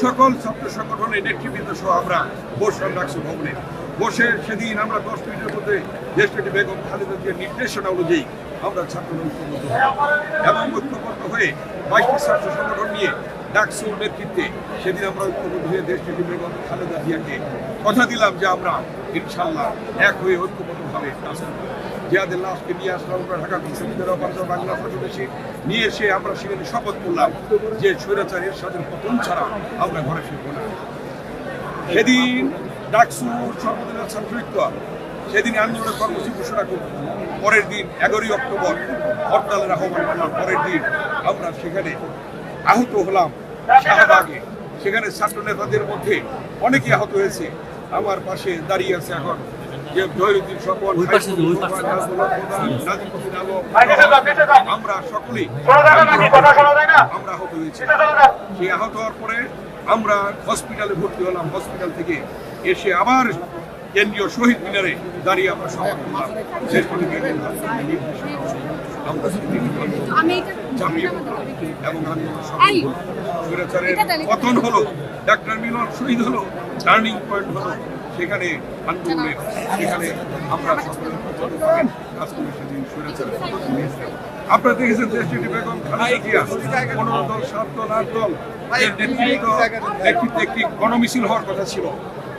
সকল ছাত্র সংগঠনের নেতৃবৃন্দ সহ আমরা বসলাম ডাকসু ভবনে। বসে সেদিন আমরা 10 মিনিটের মধ্যে দেশটিকে বেগম খালেদা জিয়ার নির্দেশনা অনুযায়ী আমরা ছাত্ররা ঐক্যবদ্ধ এবং ঐক্যবদ্ধ হয়ে 22টি ছাত্র সংগঠন নিয়ে ডাকসুর নেতৃত্বে সেদিন আমরা ঐক্যবদ্ধ হয়ে দেশটিকে বেগম খালেদা জিয়াকে কথা দিলাম যে আমরা ইনশাল্লাহ এক হয়ে ঐক্যবদ্ধভাবে কাজ করব। জিয়াদের লাশকে নিয়ে আসলাম আমরা ঢাকা বিশ্ববিদ্যালয় বাংলা ফাউন্ডেশন নিয়ে এসে আমরা সেখানে শপথ করলাম যে স্বৈরাচার এরশাদের পতন ছাড়া আমরা ঘরে ফিরব না। সেদিন ডাকসুর সর্বদলীয় ছাত্রৈক্য সেদিন আন্দোলনের কর্মসূচি ঘোষণা করব। পরের দিন 11ই অক্টোবর হরতালের আহ্বান করলাম। পরের দিন আমরা সেখানে আহত হলাম শাহবাগে। সেখানে ছাত্র নেতাদের মধ্যে অনেকে আহত হয়েছে। আমার পাশে দাঁড়িয়ে আছে এখন যে জহিরুদ্দিন সকল, আমরা সকলেই আমরা আহত হয়েছি। সেই আহত হওয়ার পরে আমরা হসপিটালে ভর্তি হলাম। হসপিটাল থেকে এসে আবার কেন্দ্রীয় শহীদ মিনারে দাঁড়িয়ে আমরা শপথ করলাম এবং পতন হলো, ডাক্তার মিলন শহীদ হলো, টার্নিং পয়েন্ট হলো। সেখানে আন্দোলনের সেখানে আমরা কাজ করে সেদিন আপনারা দেখেছেন দেশটি বেগম খালেদা জিয়া 15 দল 7 দল 8 দল নেতৃত্বে একটি গণমিছিল হওয়ার কথা ছিল।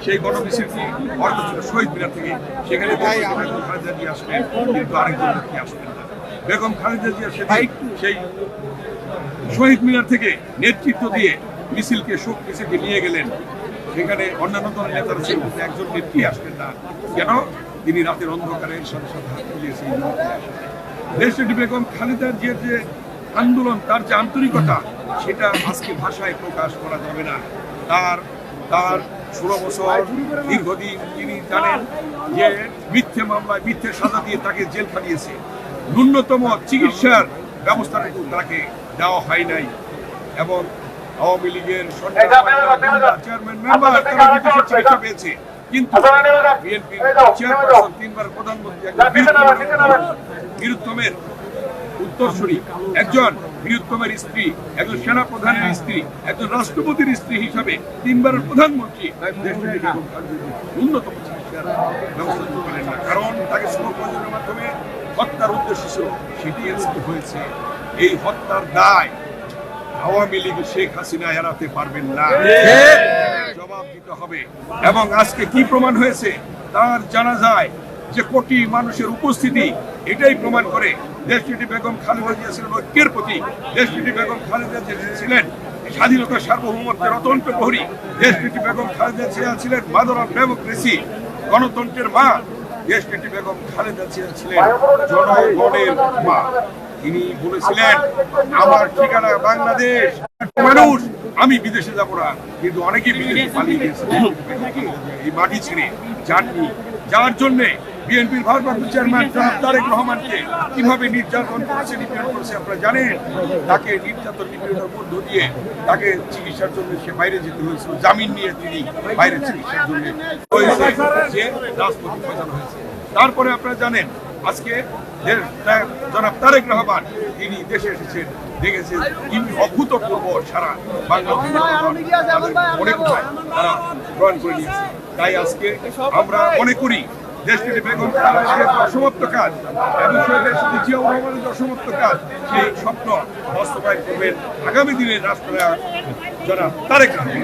সেই গণমিছিলটি অর্থ ছিল শহীদ মিনার থেকে। সেখানে বেগম খালেদা জিয়া আসবেন, কিন্তু আরেকজন ব্যক্তি আসবেন না। বেগম খালেদা জিয়া সেই শহীদ মিনার থেকে নেতৃত্ব দিয়ে মিছিলকে শোক মিছিলকে নিয়ে গেলেন। সেখানে অন্যান্য দলের নেতারা ছিল, একজন নেত্রী আসবেন না কেন? তিনি রাতের অন্ধকারে সাথে সাথে হাত তুলিয়েছেন। দেশটি বেগম খালেদা জিয়ার যে আন্দোলন, তার যে আন্তরিকতা, সেটা আজকে ভাষায় প্রকাশ করা যাবে না। তার 16 বছর দীর্ঘদিন তিনি জানেন যে মিথ্যে মামলায় মিথ্যে সাজা দিয়ে তাকে জেল খাটিয়েছে। ন্যূনতম চিকিৎসার ব্যবস্থাটুকু তাকে দেওয়া হয় নাই এবং আওয়ামী লীগের চেয়ারম্যান মেম্বার তারা বিদেশে চিকিৎসা পেয়েছে, কিন্তু বিএনপির চেয়ারপারসন 3 বার প্রধানমন্ত্রী বীরুত্তমের উত্তরসূরি, একজন বীরুত্তমের স্ত্রী, একজন সেনা প্রধানের স্ত্রী, একজন রাষ্ট্রপতির স্ত্রী হিসাবে 3 বারের প্রধানমন্ত্রী ন্যূনতম চিকিৎসার ব্যবস্থা করেন না, কারণ তাকে সুপ্রয়োজনের মাধ্যমে হত্যার উদ্দেশ্য ছিল। সেটি হয়েছে। এই হত্যার দায় আওয়ামী লীগ শেখ হাসিনা এড়াতে পারবেন না, জবাব দিতে হবে। এবং আজকে কি প্রমাণ হয়েছে তার জানা যায় যে কোটি মানুষের উপস্থিতি এটাই প্রমাণ করে দেশটি বেগম খালেদা জিয়া ছিলেন ঐক্যের প্রতীক। দেশটি বেগম খালেদা জিয়া ছিলেন স্বাধীনতা সার্বভৌমত্বের অতন্ত্র প্রহরী। দেশটি বেগম খালেদা জিয়া ছিলেন মাদার অফ ডেমোক্রেসি, গণতন্ত্রের মা। দেশটি বেগম খালেদা জিয়া ছিলেন জনগণের মা। তিনি বলেছিলেন আমার ঠিকানা বাংলাদেশ, মানুষ, আমি বিদেশে যাব না। কিন্তু অনেকেই বিদেশে পালিয়ে গেছে এই মাটি ছেড়ে যাননি, যার জন্য বিএনপির ভারপ্রাপ্ত চেয়ারম্যান তারেক রহমানকে কিভাবে নির্যাতন করেছে, নিপীড়ন করেছে আপনারা জানেন। তাকে নির্যাতন নিপীড়নের মধ্য দিয়ে তাকে চিকিৎসার জন্য সে বাইরে যেতে হয়েছিল। জামিন নিয়ে তিনি বাইরে চিকিৎসার জন্য যে রাজপথে পৌঁছানো হয়েছে। তারপরে আপনারা জানেন আজকে জনাব তারেক রহমান তিনি দেশে এসেছেন, দেখেছেন অভূতপূর্ব সারা বাংলাদেশ মনে কোথায় তারা গ্রহণ করে নিয়েছে। তাই আজকে আমরা মনে করি দেশটি বেগম খালেদা জিয়ার অসমাপ্ত কাজ এবং জিয়াউর রহমানের অসমাপ্ত কাজ, সেই স্বপ্ন বাস্তবায়ন করবেন আগামী দিনের রাষ্ট্রনায়ক জনাব তারেক রহমান।